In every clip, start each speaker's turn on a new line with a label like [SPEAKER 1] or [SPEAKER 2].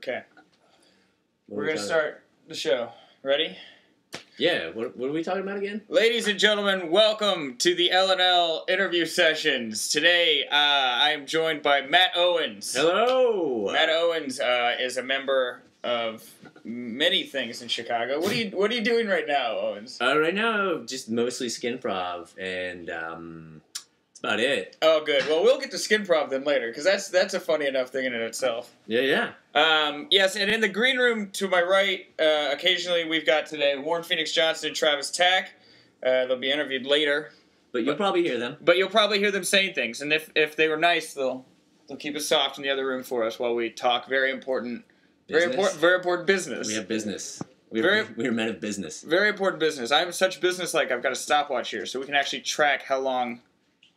[SPEAKER 1] Okay. We're going to start the show. Ready?
[SPEAKER 2] Yeah. What are we talking about again?
[SPEAKER 1] Ladies and gentlemen, welcome to the L&L interview sessions. Today, I am joined by Matt Owens.
[SPEAKER 2] Hello.
[SPEAKER 1] Matt Owens is a member of many things in Chicago. What are you doing right now, Owens?
[SPEAKER 2] Right now, just mostly Skinprov, and that's about it.
[SPEAKER 1] Oh, good. Well, we'll get to Skinprov then later, because that's a funny enough thing in itself.
[SPEAKER 2] Yeah.
[SPEAKER 1] Yes, and in the green room to my right, occasionally we've got today Warren Phoenix Johnson and Travis Tack. They'll be interviewed later.
[SPEAKER 2] But you'll probably hear them.
[SPEAKER 1] But you'll probably hear them saying things, and if they were nice, they'll keep it soft in the other room for us while we talk very important business.
[SPEAKER 2] We have business. We're men of business.
[SPEAKER 1] Very important business. I'm such business-like, I've got a stopwatch here, so we can actually track how long.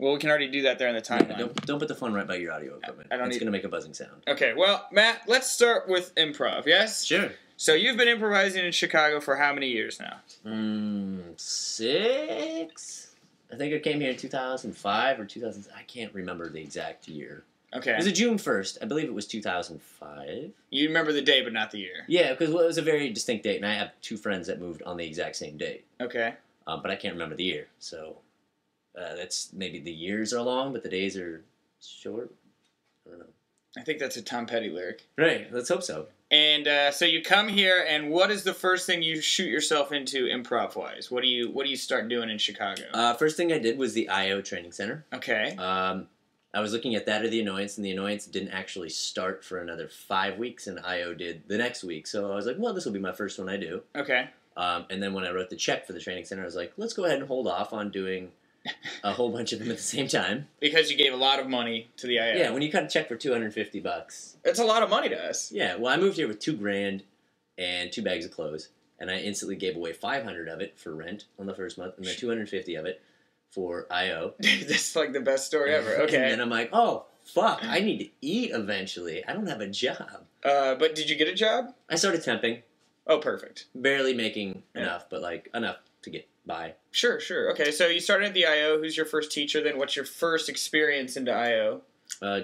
[SPEAKER 1] Well, we can already do that there in the timeline.
[SPEAKER 2] Yeah, don't put the phone right by your audio equipment. It's going to make a buzzing sound.
[SPEAKER 1] Okay, well, Matt, let's start with improv, yes?
[SPEAKER 2] Sure.
[SPEAKER 1] So you've been improvising in Chicago for how many years now?
[SPEAKER 2] 6? I think I came here in 2005 or 2000. I can't remember the exact year.
[SPEAKER 1] Okay.
[SPEAKER 2] It was June 1st. I believe it was 2005.
[SPEAKER 1] You remember the day, but not the year.
[SPEAKER 2] Yeah, because it was a very distinct date, and I have 2 friends that moved on the exact same date.
[SPEAKER 1] Okay.
[SPEAKER 2] But I can't remember the year, so that's maybe the years are long, but the days are short. I don't know.
[SPEAKER 1] I think that's a Tom Petty lyric.
[SPEAKER 2] Right. Let's hope so.
[SPEAKER 1] And so you come here, and what is the first thing you shoot yourself into improv-wise? What do you start doing in Chicago?
[SPEAKER 2] First thing I did was the IO Training Center.
[SPEAKER 1] Okay.
[SPEAKER 2] I was looking at that or the Annoyance, and the Annoyance didn't actually start for another 5 weeks, and IO did the next week. So I was like, well, this will be my first one I do.
[SPEAKER 1] Okay.
[SPEAKER 2] And then when I wrote the check for the training center, I was like, let's go ahead and hold off on doing a whole bunch of them at the same time.
[SPEAKER 1] Because you gave a lot of money to the IO.
[SPEAKER 2] Yeah, when you cut a check for $250.
[SPEAKER 1] It's a lot of money to us.
[SPEAKER 2] Yeah, well, I moved here with $2,000 and 2 bags of clothes, and I instantly gave away $500 of it for rent on the first month, and then $250 of it for IO.
[SPEAKER 1] That's like the best story ever. Okay.
[SPEAKER 2] And then I'm like, oh, fuck, I need to eat eventually. I don't have a job.
[SPEAKER 1] But did you get a job?
[SPEAKER 2] I started temping.
[SPEAKER 1] Oh, perfect.
[SPEAKER 2] Barely making enough, but like enough to get by.
[SPEAKER 1] Sure. Okay, so you started at the IO. Who's your first teacher then? What's your first experience into IO?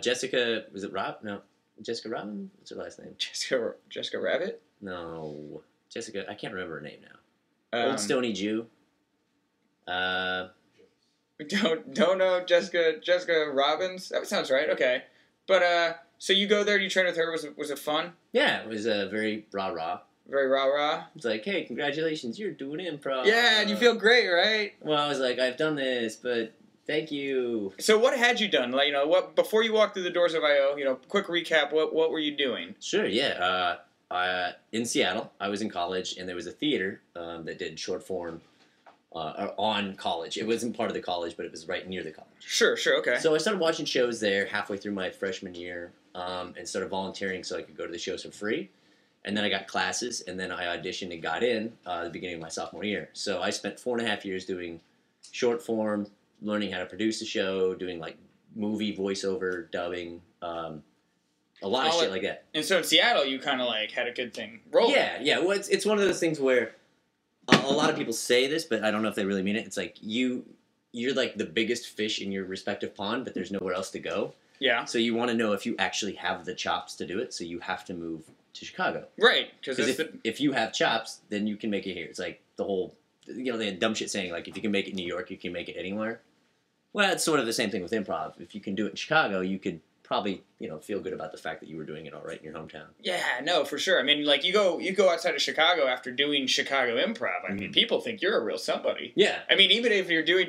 [SPEAKER 2] Jessica, was it Rob? No. Jessica Robin? What's her last name?
[SPEAKER 1] Jessica Rabbit?
[SPEAKER 2] No. Jessica, I can't remember her name now. Old Stony Jew.
[SPEAKER 1] Don't know Jessica Robbins? That sounds right, okay. But, so you go there, you train with her, was it fun?
[SPEAKER 2] Yeah, it was very rah-rah.
[SPEAKER 1] Very rah-rah?
[SPEAKER 2] It's like, hey, congratulations, you're doing improv.
[SPEAKER 1] Yeah, and you feel great, right?
[SPEAKER 2] Well, I was like, I've done this, but thank you.
[SPEAKER 1] So what had you done? Like, what before you walked through the doors of IO, quick recap, what were you doing?
[SPEAKER 2] Sure, yeah. In Seattle, I was in college, and there was a theater that did short form on college. It wasn't part of the college, but it was right near the college. Sure,
[SPEAKER 1] okay.
[SPEAKER 2] So I started watching shows there halfway through my freshman year and started volunteering so I could go to the shows for free. And then I got classes, and then I auditioned and got in at the beginning of my sophomore year. So I spent 4.5 years doing short form, learning how to produce a show, doing like movie voiceover, dubbing, a lot of shit like that.
[SPEAKER 1] And so in Seattle, you kind of like had a good thing rolling.
[SPEAKER 2] Yeah. Well, it's one of those things where a lot of people say this, but I don't know if they really mean it. It's like you're like the biggest fish in your respective pond, but there's nowhere else to go.
[SPEAKER 1] Yeah.
[SPEAKER 2] So you want to know if you actually have the chops to do it, so you have to move to Chicago.
[SPEAKER 1] Right.
[SPEAKER 2] Because if you have chops, then you can make it here. It's like the whole, the dumb shit saying, like, if you can make it in New York, you can make it anywhere. Well, it's sort of the same thing with improv. If you can do it in Chicago, you could probably, feel good about the fact that you were doing it all right in your hometown.
[SPEAKER 1] Yeah, no, for sure. I mean, like, you go outside of Chicago after doing Chicago Improv. I mean, people think you're a real somebody.
[SPEAKER 2] Yeah.
[SPEAKER 1] I mean, even if you're doing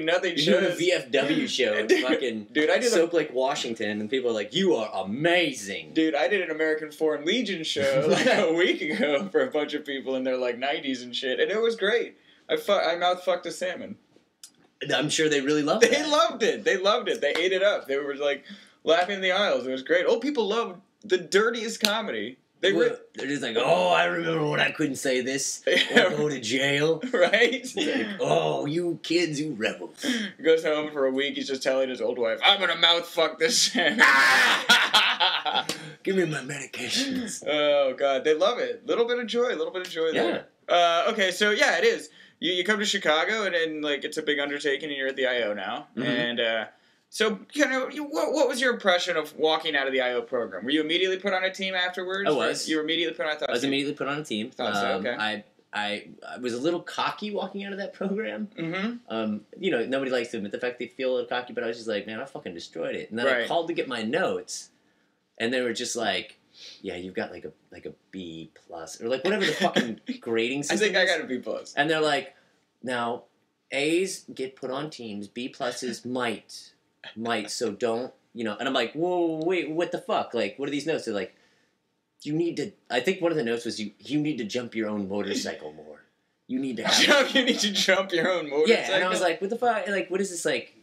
[SPEAKER 1] nothing,
[SPEAKER 2] you're doing a VFW show in fucking Soap Lake, Washington, and people are like, you are amazing.
[SPEAKER 1] Dude, I did an American Foreign Legion show like a week ago for a bunch of people in their like 90s and shit, and it was great. I mouth fucked a salmon.
[SPEAKER 2] I'm sure they really loved it.
[SPEAKER 1] They loved it. They ate it up. They were like laughing in the aisles. It was great. Old people loved the dirtiest comedy.
[SPEAKER 2] They're just like, oh, I remember when I couldn't say this. Or go to jail.
[SPEAKER 1] Right?
[SPEAKER 2] It's like, oh, you kids, you rebels.
[SPEAKER 1] He goes home for a week. He's just telling his old wife, I'm going to mouth fuck this salmon.
[SPEAKER 2] Give me my medications.
[SPEAKER 1] Oh, God. They love it. Little bit of joy there. Okay, so yeah, it is. You come to Chicago, and like it's a big undertaking, and you're at the IO now. Mm-hmm. And So, what was your impression of walking out of the IO program? Were you immediately put on a team afterwards?
[SPEAKER 2] I was.
[SPEAKER 1] You were immediately put on.
[SPEAKER 2] I was immediately put on a team.
[SPEAKER 1] Thought so. Okay.
[SPEAKER 2] I was a little cocky walking out of that program.
[SPEAKER 1] Mm-hmm.
[SPEAKER 2] Nobody likes to admit the fact they feel a little cocky, but I was just like, man, I fucking destroyed it. And then
[SPEAKER 1] Right.
[SPEAKER 2] I called to get my notes, and they were just like, yeah, you've got like a B plus or like whatever the fucking grading system
[SPEAKER 1] I think I
[SPEAKER 2] is.
[SPEAKER 1] got a B plus.
[SPEAKER 2] And they're like, now A's get put on teams, B pluses might, so don't, and I'm like, whoa, wait, what the fuck? Like, what are these notes? They're like, you need to, I think one of the notes was you need to jump your own motorcycle more. You need to have
[SPEAKER 1] You need to jump your own motorcycle?
[SPEAKER 2] Yeah, and I was like, what the fuck? Like, what is this, like,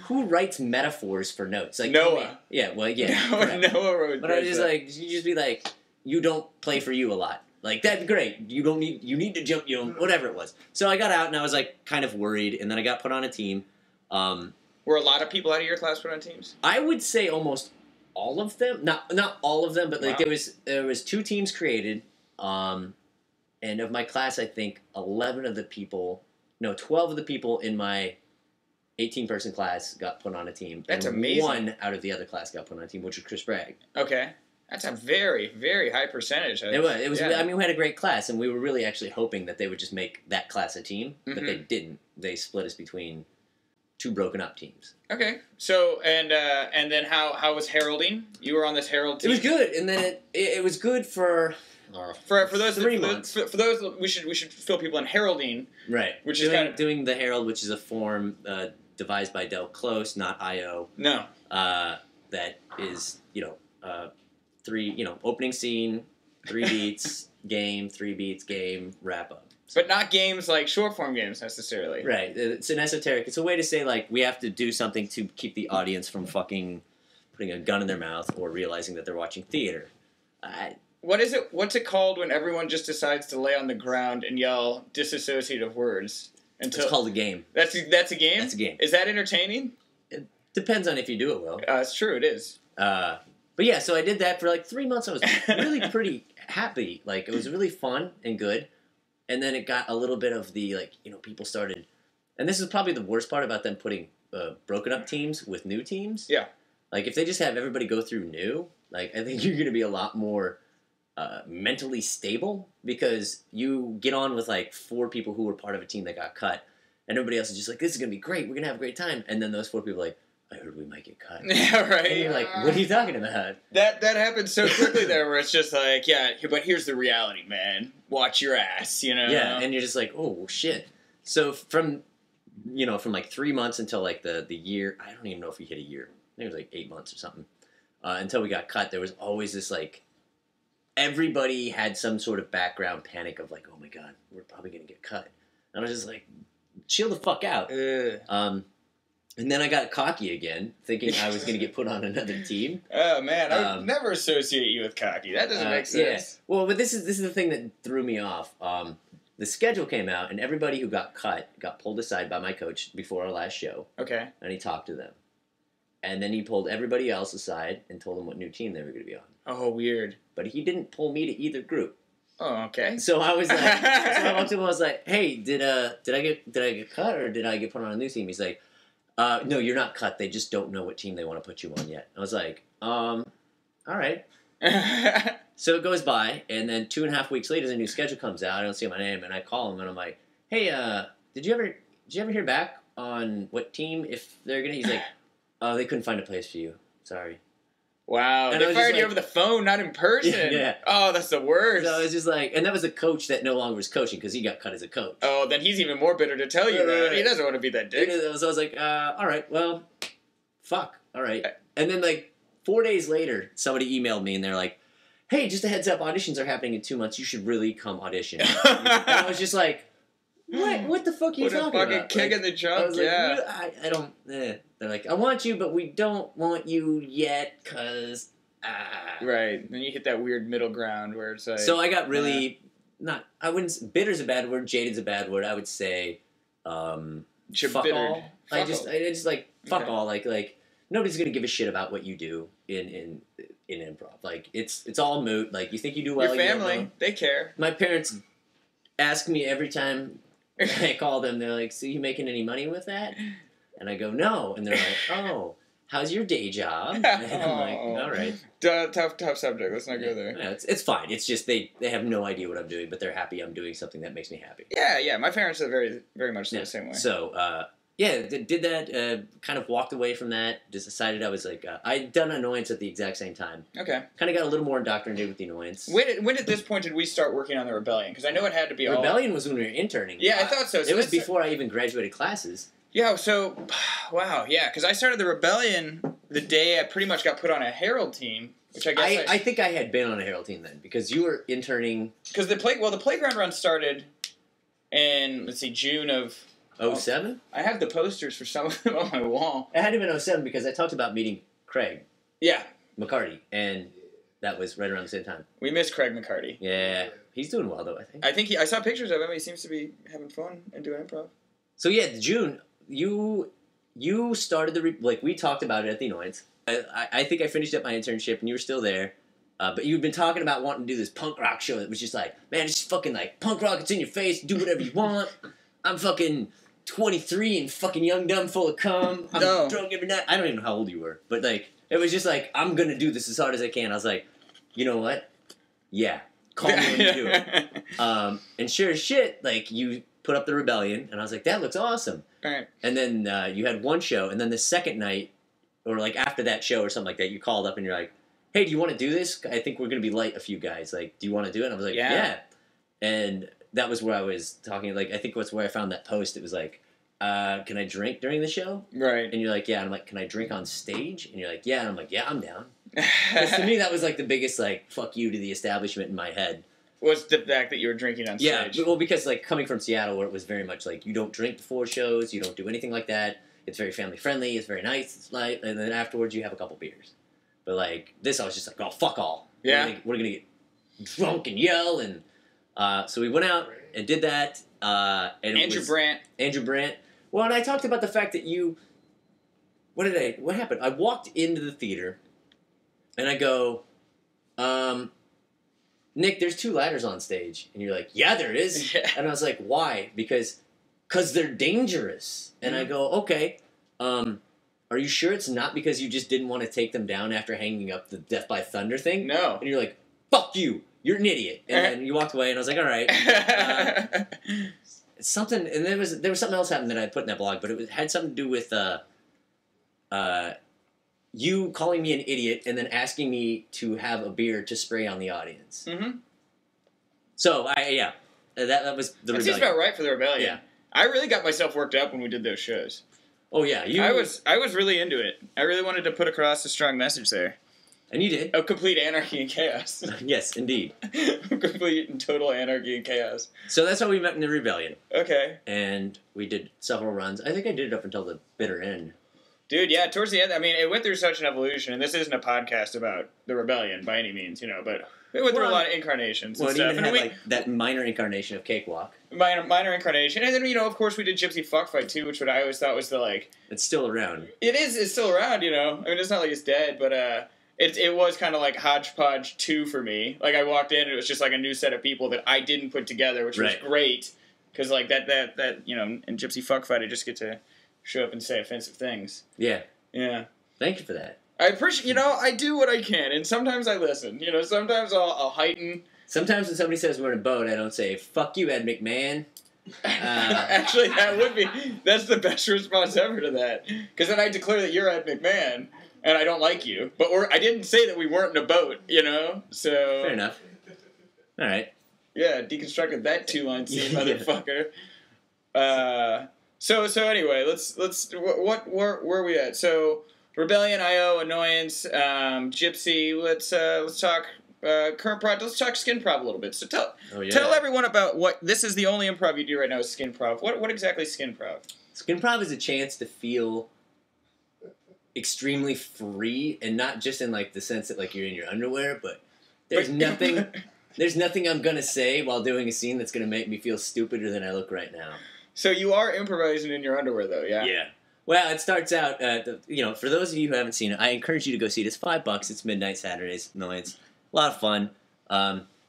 [SPEAKER 2] who writes metaphors for notes? Like
[SPEAKER 1] Noah.
[SPEAKER 2] Yeah, well, yeah.
[SPEAKER 1] Noah wrote.
[SPEAKER 2] But I was just like, you just be like, you don't play for you a lot. Like, that's great. You need to jump your own, whatever it was. So I got out, and I was, like, kind of worried, and then I got put on a team.
[SPEAKER 1] Were a lot of people out of your class put on teams?
[SPEAKER 2] I would say almost all of them. Not all of them, but, like, there was 2 teams created, and of my class, I think 12 of the people in my 18-person class got put on a team.
[SPEAKER 1] That's
[SPEAKER 2] and
[SPEAKER 1] amazing.
[SPEAKER 2] 1 out of the other class got put on a team, which was Chris Bragg.
[SPEAKER 1] Okay. That's a very, very high percentage.
[SPEAKER 2] It was.
[SPEAKER 1] Yeah.
[SPEAKER 2] I mean, we had a great class, and we were really actually hoping that they would just make that class a team, but they didn't. They split us between 2 broken up teams.
[SPEAKER 1] Okay. So, and then how was heralding? You were on this herald team.
[SPEAKER 2] It was good, and then it was good for
[SPEAKER 1] those
[SPEAKER 2] 3 months.
[SPEAKER 1] For those, we should fill people in heralding.
[SPEAKER 2] Right.
[SPEAKER 1] Which is kind of
[SPEAKER 2] doing the herald, which is a form devised by Del Close, not IO.
[SPEAKER 1] No.
[SPEAKER 2] That is, 3, opening scene, 3 beats, game, 3 beats, game, wrap up.
[SPEAKER 1] But not games like short form games necessarily.
[SPEAKER 2] Right. It's an esoteric. It's a way to say, like, we have to do something to keep the audience from fucking putting a gun in their mouth or realizing that they're watching theater.
[SPEAKER 1] What is it? What's it called when everyone just decides to lay on the ground and yell disassociative words?
[SPEAKER 2] It's called a game.
[SPEAKER 1] That's a game?
[SPEAKER 2] That's a game.
[SPEAKER 1] Is that entertaining?
[SPEAKER 2] It depends on if you do it well.
[SPEAKER 1] It's true, it is.
[SPEAKER 2] But yeah, so I did that for like 3 months. I was really pretty happy. Like, it was really fun and good. And then it got a little bit of the, like, people started... And this is probably the worst part about them putting broken up teams with new teams.
[SPEAKER 1] Yeah.
[SPEAKER 2] Like, if they just have everybody go through new, like, I think you're going to be a lot more mentally stable because you get on with, like, 4 people who were part of a team that got cut. And everybody else is just like, this is going to be great. We're going to have a great time. And then those 4 people are like, I heard we might get cut.
[SPEAKER 1] Yeah, right.
[SPEAKER 2] And you're like, what are you talking about?
[SPEAKER 1] That happens so quickly there where it's just like, yeah, but here's the reality, man. Watch your ass,
[SPEAKER 2] Yeah, and you're just like, oh, shit. So from like 3 months until like the year, I don't even know if we hit a year. I think it was like 8 months or something. Until we got cut, there was always this like, everybody had some sort of background panic of like, oh my God, we're probably going to get cut. And I was just like, chill the fuck out. And then I got cocky again, thinking I was going to get put on another team.
[SPEAKER 1] Oh man, I would never associate you with cocky. That doesn't make sense.
[SPEAKER 2] Yeah. Well, but this is the thing that threw me off. The schedule came out, and everybody who got cut got pulled aside by my coach before our last show.
[SPEAKER 1] Okay.
[SPEAKER 2] And he talked to them. And then he pulled everybody else aside and told them what new team they were going to be on.
[SPEAKER 1] Oh, weird.
[SPEAKER 2] But he didn't pull me to either group.
[SPEAKER 1] Oh, okay.
[SPEAKER 2] So I was like, so I walked to him. I was like, hey, did I get cut or did I get put on a new team? He's like, no, you're not cut. They just don't know what team they want to put you on yet. I was like, all right. So it goes by, and then 2.5 weeks later, the new schedule comes out. I don't see my name, and I call him, and I'm like, hey, did you ever hear back on what team if they're gonna? He's like, oh, they couldn't find a place for you. Sorry.
[SPEAKER 1] Wow,
[SPEAKER 2] And
[SPEAKER 1] they fired you over the phone, not in person.
[SPEAKER 2] Yeah.
[SPEAKER 1] Oh, that's the worst.
[SPEAKER 2] So I was just like, and that was a coach that no longer was coaching because he got cut as a coach.
[SPEAKER 1] Oh, then he's even more bitter to tell you that. He doesn't want to be that dick.
[SPEAKER 2] So I was like, all right, well, fuck, all right. And then like 4 days later, somebody emailed me and they're like, hey, just a heads up, auditions are happening in 2 months. You should really come audition. And I was just like, what the fuck are you talking about?
[SPEAKER 1] What a fucking kick in the junk, yeah.
[SPEAKER 2] Like, I don't, They're like, I want you, but we don't want you yet, because,
[SPEAKER 1] Right. Then you hit that weird middle ground where it's like...
[SPEAKER 2] So I got really, bitter's a bad word, jaded's a bad word. I would say, fuck all. I just like, fuck all. Like, nobody's gonna give a shit about what you do in improv. Like, it's all moot. Like, you think you do well.
[SPEAKER 1] Your family, they care.
[SPEAKER 2] My parents ask me every time I call them, they're like, so you making any money with that? And I go, no. And they're like, oh, how's your day job? And I'm like, all right.
[SPEAKER 1] Tough subject. Let's not go there.
[SPEAKER 2] Yeah, it's fine. It's just they have no idea what I'm doing, but they're happy I'm doing something that makes me happy.
[SPEAKER 1] Yeah. My parents are very, very much the same way.
[SPEAKER 2] So, did that, kind of walked away from that, just decided I was like, I'd done Annoyance at the exact same time.
[SPEAKER 1] Okay.
[SPEAKER 2] Kind of got a little more indoctrinated with the Annoyance.
[SPEAKER 1] When at this point did we start working on the Rebellion? Because I know it had to be
[SPEAKER 2] Rebellion was when we were interning.
[SPEAKER 1] Yeah, I thought so.
[SPEAKER 2] It was before I even graduated classes.
[SPEAKER 1] Yeah, so, wow, yeah, because I started the Rebellion the day I pretty much got put on a Herald team, which I guess
[SPEAKER 2] I think I had been on a Herald team then, because you were interning...
[SPEAKER 1] Because the Playground run started in, let's see, June of...
[SPEAKER 2] 07?
[SPEAKER 1] I have the posters for some of them on my wall.
[SPEAKER 2] It had to have been 07 because I talked about meeting Craig.
[SPEAKER 1] Yeah.
[SPEAKER 2] McCarty, and that was right around the same time.
[SPEAKER 1] We miss Craig McCarty.
[SPEAKER 2] Yeah, he's doing well, though, I think.
[SPEAKER 1] I saw pictures of him. He seems to be having fun and doing improv.
[SPEAKER 2] So, yeah, June... You started we talked about it at the Annoyance. I think I finished up my internship and you were still there. But you'd been talking about wanting to do this punk rock show that was just like, man, it's just fucking like punk rock, it's in your face, do whatever you want. I'm fucking 23 and fucking young, dumb, full of cum. I'm drunk every night. I don't even know how old you were. But like, it was just like, I'm gonna do this as hard as I can. I was like, you know what? Yeah. Call me when you do it. And sure as shit, like, you put up the Rebellion, and I was like, that looks awesome.
[SPEAKER 1] Right.
[SPEAKER 2] And then you had one show, and then the second night, or like after that show or something like that, you called up and you're like, hey, do you want to do this? I think we're going to be light a few guys. Like, do you want to do it? And I was like, yeah. And that was where I was talking, like, I think that's where I found that post. It was like, can I drink during the show?
[SPEAKER 1] Right.
[SPEAKER 2] And you're like, yeah. And I'm like, can I drink on stage? And you're like, yeah. And I'm like, yeah, I'm down. Because to me, that was like the biggest, like, fuck you to the establishment in my head.
[SPEAKER 1] Was the fact that you were drinking on stage.
[SPEAKER 2] Yeah, well, because, like, coming from Seattle, where it was very much like, you don't drink before shows, you don't do anything like that, it's very family-friendly, it's very nice, it's light, and then afterwards you have a couple beers. But, like, this I was just like, oh, fuck all.
[SPEAKER 1] Yeah.
[SPEAKER 2] We're gonna get drunk and yell, and so we went out and did that. And Andrew Brandt. Well, and I talked about the fact that what happened? I walked into the theater, and I go, Nick, there's 2 ladders on stage. And you're like, yeah, there is. Yeah. And I was like, why? Because they're dangerous. And I go, okay, are you sure it's not because you just didn't want to take them down after hanging up the Death by Thunder thing?
[SPEAKER 1] No.
[SPEAKER 2] And you're like, fuck you. You're an idiot. And then you walked away, and I was like, all right. Something, and there was something else happened that I put in that blog, but it had something to do with you calling me an idiot and then asking me to have a beer to spray on the audience. Mm-hmm. So, that was the Rebellion.
[SPEAKER 1] That seems about right for the Rebellion.
[SPEAKER 2] Yeah.
[SPEAKER 1] I really got myself worked up when we did those shows.
[SPEAKER 2] Oh, yeah.
[SPEAKER 1] I was really into it. I really wanted to put across a strong message there.
[SPEAKER 2] And you did.
[SPEAKER 1] Of complete anarchy and chaos.
[SPEAKER 2] Yes, indeed.
[SPEAKER 1] Complete and total anarchy and chaos.
[SPEAKER 2] So that's how we met in the Rebellion.
[SPEAKER 1] Okay.
[SPEAKER 2] And we did several runs. I think I did it up until the bitter end.
[SPEAKER 1] Dude, yeah, towards the end, I mean, it went through such an evolution, and this isn't a podcast about the Rebellion by any means, but it went through a lot of incarnations and stuff.
[SPEAKER 2] It even had, like, that minor incarnation of Cakewalk.
[SPEAKER 1] Minor incarnation. And then, of course, we did Gypsy Fuckfight, too, which I always thought was the, like...
[SPEAKER 2] It's still around.
[SPEAKER 1] It's still around, I mean, it's not like it's dead, but, it was kind of like Hodgepodge 2 for me. Like, I walked in, and it was just, like, a new set of people that I didn't put together, which was great. Because, like, that, in Gypsy Fuckfight, I just get to show up and say offensive things.
[SPEAKER 2] Yeah.
[SPEAKER 1] Yeah.
[SPEAKER 2] Thank you for that.
[SPEAKER 1] I appreciate, I do what I can, and sometimes I listen. Sometimes I'll heighten.
[SPEAKER 2] Sometimes when somebody says we're in a boat, I don't say, fuck you, Ed McMahon.
[SPEAKER 1] Actually, that's the best response ever to that. Because then I declare that you're Ed McMahon, and I don't like you. But I didn't say that we weren't in a boat, so...
[SPEAKER 2] Fair enough. All right.
[SPEAKER 1] Yeah, deconstructed that 2-line scene, motherfucker. So anyway, let's where are we at? So Rebellion, IO, Annoyance, Gypsy. Let's talk current prod. Let's talk Skin Prov a little bit. So tell everyone about what this is. The only improv you do right now is Skin Prov. What exactly is Skin Prov?
[SPEAKER 2] Skin Prov is a chance to feel extremely free, and not just in like the sense that like you're in your underwear, but there's nothing. There's nothing I'm gonna say while doing a scene that's gonna make me feel stupider than I look right now. So
[SPEAKER 1] you are improvising in your underwear, though, yeah?
[SPEAKER 2] Yeah. Well, it starts out, for those of you who haven't seen it, I encourage you to go see it. It's $5. It's midnight Saturdays. No, it's a lot of fun.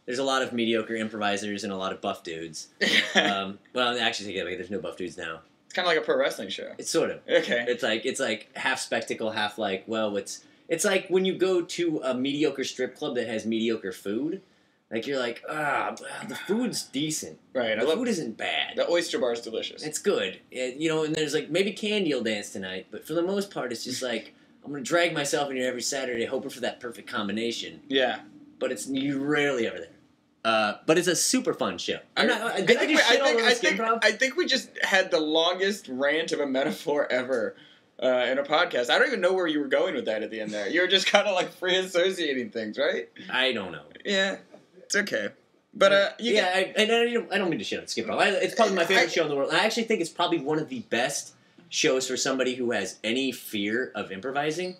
[SPEAKER 2] There's a lot of mediocre improvisers and a lot of buff dudes. Well, actually, take that back. There's no buff dudes now.
[SPEAKER 1] It's kind of like a pro wrestling show.
[SPEAKER 2] It's sort of.
[SPEAKER 1] Okay.
[SPEAKER 2] It's like half spectacle, half like, well, it's like when you go to a mediocre strip club that has mediocre food. Like, you're like, the food's decent.
[SPEAKER 1] Right.
[SPEAKER 2] The food isn't bad.
[SPEAKER 1] The oyster bar is delicious.
[SPEAKER 2] It's good. And there's like, maybe Candy will dance tonight, but for the most part, it's just like, I'm going to drag myself in here every Saturday hoping for that perfect combination.
[SPEAKER 1] Yeah.
[SPEAKER 2] But you're rarely ever there. But it's a super fun show.
[SPEAKER 1] I think we just had the longest rant of a metaphor ever in a podcast. I don't even know where you were going with that at the end there. You were just kind of like free associating things, right?
[SPEAKER 2] I don't know.
[SPEAKER 1] Yeah. It's okay. But,
[SPEAKER 2] I don't mean to shit on Skip Improv. It's probably my favorite show in the world. I actually think it's probably one of the best shows for somebody who has any fear of improvising.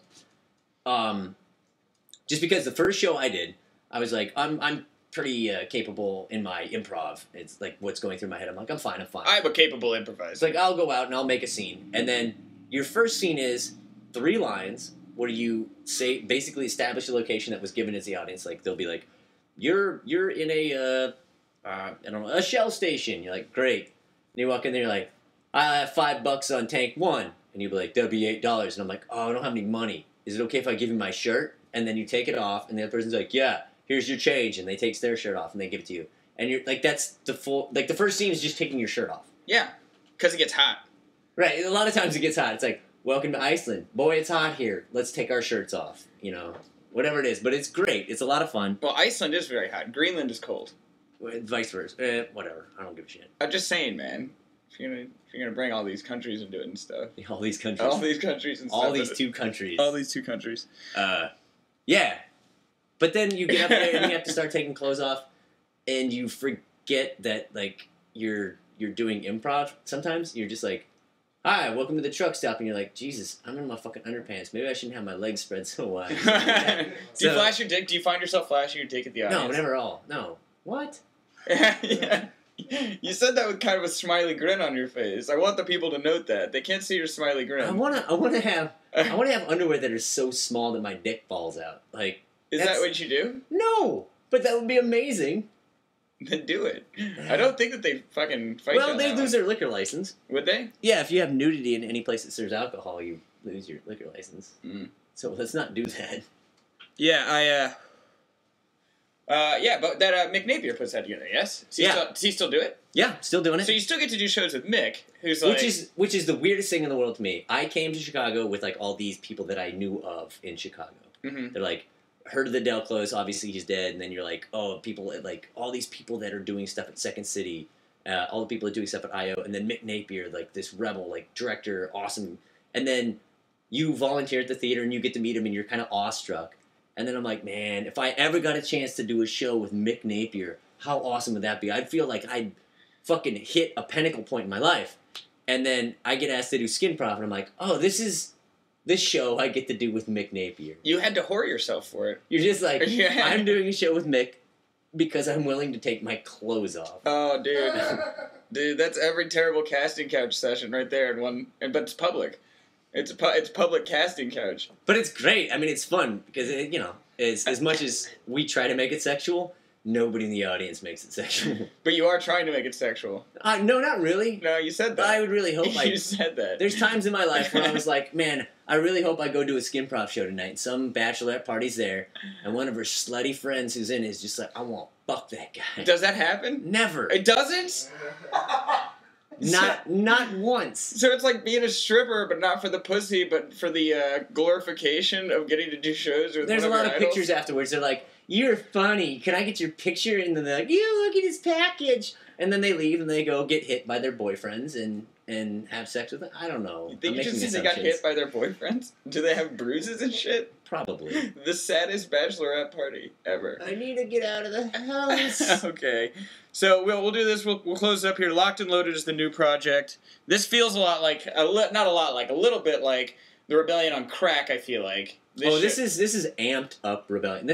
[SPEAKER 2] Just because the first show I did, I was like, I'm pretty capable in my improv. It's like what's going through my head. I'm like, I'm fine.
[SPEAKER 1] I'm a capable improviser.
[SPEAKER 2] It's like, I'll go out and I'll make a scene. And then your first scene is 3 lines where you basically establish a location that was given as the audience. Like, they'll be like, You're in a a Shell station. You're like, great. And you walk in there, you're like, I have $5 on tank 1. And you'll be like, that'll be $8. And I'm like, oh, I don't have any money. Is it okay if I give you my shirt? And then you take it off, and the other person's like, yeah, here's your change. And they take their shirt off, and they give it to you. And you're like, that's the first scene is just taking your shirt off.
[SPEAKER 1] Yeah, because it gets hot.
[SPEAKER 2] Right, a lot of times it gets hot. It's like, welcome to Iceland. Boy, it's hot here. Let's take our shirts off, Whatever it is, but it's great. It's a lot of fun.
[SPEAKER 1] Well, Iceland is very hot. Greenland is cold.
[SPEAKER 2] Vice versa. Whatever. I don't give a shit.
[SPEAKER 1] I'm just saying, man. If you're gonna bring all these countries into it and stuff.
[SPEAKER 2] All these countries.
[SPEAKER 1] All these countries and stuff.
[SPEAKER 2] All these 2 countries.
[SPEAKER 1] All these 2 countries.
[SPEAKER 2] Yeah. But then you get up there and you have to start taking clothes off, and you forget that like you're doing improv. Sometimes you're just like, hi, welcome to the truck stop. And you're like, Jesus, I'm in my fucking underpants. Maybe I shouldn't have my legs spread so wide.
[SPEAKER 1] Do you flash your dick? Do you find yourself flashing your dick at the audience?
[SPEAKER 2] No, never all. No. What?
[SPEAKER 1] Yeah. You said that with kind of a smiley grin on your face. I want the people to note that. They can't see your smiley grin.
[SPEAKER 2] I wanna have underwear that are so small that my dick falls out. Like,
[SPEAKER 1] is that what you do?
[SPEAKER 2] No, but that would be amazing.
[SPEAKER 1] Then do it. I don't think that they fucking fight you on
[SPEAKER 2] they'd lose their liquor license.
[SPEAKER 1] Would they?
[SPEAKER 2] Yeah, if you have nudity in any place that serves alcohol, you lose your liquor license.
[SPEAKER 1] Mm.
[SPEAKER 2] So let's not do that.
[SPEAKER 1] Yeah, but that Mick Napier puts that together, yes? Does he still do it?
[SPEAKER 2] Yeah, still doing it.
[SPEAKER 1] So you still get to do shows with Mick, who's
[SPEAKER 2] which is the weirdest thing in the world to me. I came to Chicago with like all these people that I knew of in Chicago.
[SPEAKER 1] Mm-hmm.
[SPEAKER 2] They're like, heard of the Del Close, obviously he's dead, and then you're like, oh, people like all these people that are doing stuff at Second City, all the people that are doing stuff at IO, and then Mick Napier, like this rebel, like director, awesome, and then you volunteer at the theater and you get to meet him and you're kind of awestruck, and then I'm like, man, if I ever got a chance to do a show with Mick Napier, how awesome would that be? I'd feel like I'd fucking hit a pinnacle point in my life, and then I get asked to do Skin Prof, and I'm like, oh, this show I get to do with Mick Napier.
[SPEAKER 1] You had to whore yourself for it.
[SPEAKER 2] You're just like, yeah. I'm doing a show with Mick because I'm willing to take my clothes off.
[SPEAKER 1] Oh, dude. Dude, that's every terrible casting couch session right there in one. But it's public. It's public casting couch.
[SPEAKER 2] But it's great. I mean, it's fun because, as much as we try to make it sexual, nobody in the audience makes it sexual.
[SPEAKER 1] But you are trying to make it sexual.
[SPEAKER 2] No, not really.
[SPEAKER 1] No, you said that.
[SPEAKER 2] I would really hope
[SPEAKER 1] You said that.
[SPEAKER 2] There's times in my life where I was like, man, I really hope I go do a Skin Prof show tonight. Some bachelorette party's there, and one of her slutty friends who's in is just like, I want to fuck that guy.
[SPEAKER 1] Does that happen?
[SPEAKER 2] Never.
[SPEAKER 1] It doesn't?
[SPEAKER 2] Not once.
[SPEAKER 1] So it's like being a stripper, but not for the pussy, but for the glorification of getting to do shows with
[SPEAKER 2] There's a lot of
[SPEAKER 1] idols?
[SPEAKER 2] pictures afterwards. They're like, you're funny. Can I get your picture? And then they're like, you look at his package. And then they leave and they go get hit by their boyfriends and have sex with them. I don't know.
[SPEAKER 1] You think you just said they got hit by their boyfriends? Do they have bruises and shit?
[SPEAKER 2] Probably.
[SPEAKER 1] The saddest bachelorette party ever.
[SPEAKER 2] I need to get out of the house.
[SPEAKER 1] Okay. So we'll do this. We'll close it up here. Locked and Loaded is the new project. This feels a lot like a little bit like the Rebellion on Crack. I feel like.
[SPEAKER 2] This is amped up Rebellion.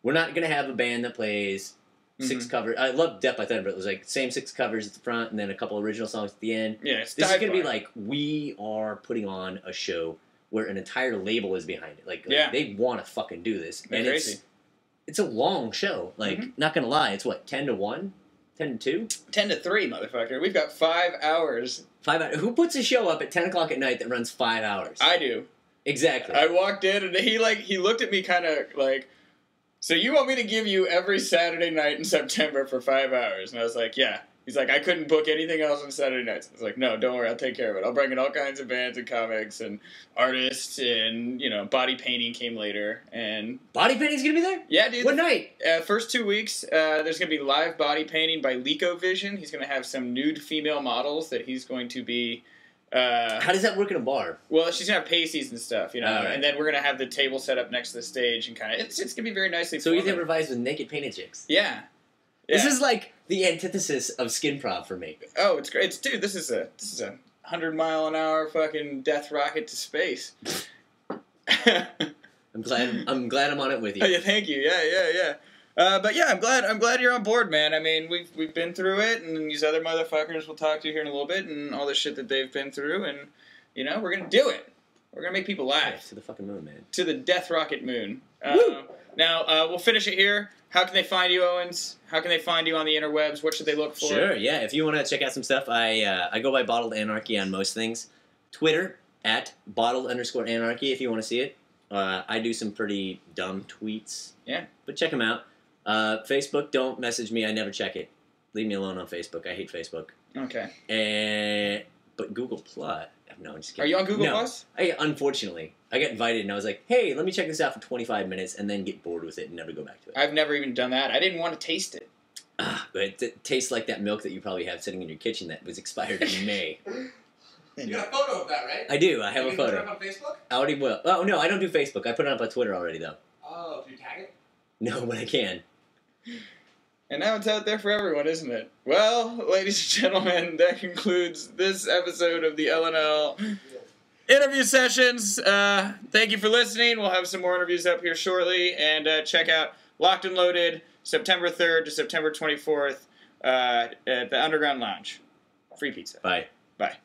[SPEAKER 2] We're not gonna have a band that plays 6 covers. I love Death by Thunder, but it was like same 6 covers at the front and then a couple original songs at the end.
[SPEAKER 1] Yeah,
[SPEAKER 2] this is gonna be like we are putting on a show where an entire label is behind it. Like they want to fucking do this,
[SPEAKER 1] They're crazy.
[SPEAKER 2] It's a long show. Like, not gonna lie, it's what 10 to 1. 10 to 2?
[SPEAKER 1] 10 to 3, motherfucker. We've got 5 hours.
[SPEAKER 2] 5 hours. Who puts a show up at 10 o'clock at night that runs 5 hours?
[SPEAKER 1] I do.
[SPEAKER 2] Exactly.
[SPEAKER 1] I walked in and he looked at me kind of like, so you want me to give you every Saturday night in September for 5 hours? And I was like, yeah. He's like, I couldn't book anything else on Saturday nights. I was like, no, don't worry, I'll take care of it. I'll bring in all kinds of bands and comics and artists and, body painting came later. And
[SPEAKER 2] body painting's gonna be there?
[SPEAKER 1] Yeah, dude.
[SPEAKER 2] What night?
[SPEAKER 1] First 2 weeks, there's gonna be live body painting by LecoVision. He's gonna have some nude female models that he's going to be...
[SPEAKER 2] how does that work in a bar?
[SPEAKER 1] Well, she's gonna have pasties and stuff,
[SPEAKER 2] Right.
[SPEAKER 1] And then we're gonna have the table set up next to the stage and kind of it's gonna be very nicely.
[SPEAKER 2] So he's improvised with naked painted chicks.
[SPEAKER 1] Yeah.
[SPEAKER 2] This is like the antithesis of skinprov for me.
[SPEAKER 1] Oh, it's great, dude. This is a 100-mile-an-hour fucking death rocket to space.
[SPEAKER 2] I'm glad I'm on it with you.
[SPEAKER 1] Oh, yeah, thank you. Yeah. But yeah, I'm glad you're on board, man. I mean, we've been through it, and these other motherfuckers we'll talk to here in a little bit, and all the shit that they've been through, and we're gonna do it. We're gonna make people laugh.
[SPEAKER 2] Yeah, to the fucking moon, man.
[SPEAKER 1] To the death rocket moon.
[SPEAKER 2] Woo!
[SPEAKER 1] Now we'll finish it here. How can they find you, Owens? How can they find you on the interwebs? What should they look for?
[SPEAKER 2] Sure, yeah. If you want to check out some stuff, I go by Bottled Anarchy on most things. Twitter at @bottled_anarchy if you want to see it. I do some pretty dumb tweets.
[SPEAKER 1] Yeah.
[SPEAKER 2] But check them out. Facebook, don't message me. I never check it. Leave me alone on Facebook. I hate Facebook.
[SPEAKER 1] Okay.
[SPEAKER 2] But Google Plus. No, I'm just kidding.
[SPEAKER 1] Are you on Google Plus?
[SPEAKER 2] Unfortunately. I got invited and I was like, hey, let me check this out for 25 minutes and then get bored with it and never go back to it.
[SPEAKER 1] I've never even done that. I didn't want to taste it.
[SPEAKER 2] But it tastes like that milk that you probably have sitting in your kitchen that was expired in May.
[SPEAKER 3] You got a photo of that, right?
[SPEAKER 2] I do. I have a photo.
[SPEAKER 3] You put it up on Facebook?
[SPEAKER 2] I already will. Oh, no, I don't do Facebook. I put it up on Twitter already, though.
[SPEAKER 3] Oh, can you tag it?
[SPEAKER 2] No, but I can.
[SPEAKER 1] And now it's out there for everyone, isn't it? Well, ladies and gentlemen, that concludes this episode of the LNL interview sessions. Thank you for listening. We'll have some more interviews up here shortly. And check out Locked and Loaded, September 3rd to September 24th at the Underground Lounge. Free pizza.
[SPEAKER 2] Bye.
[SPEAKER 1] Bye.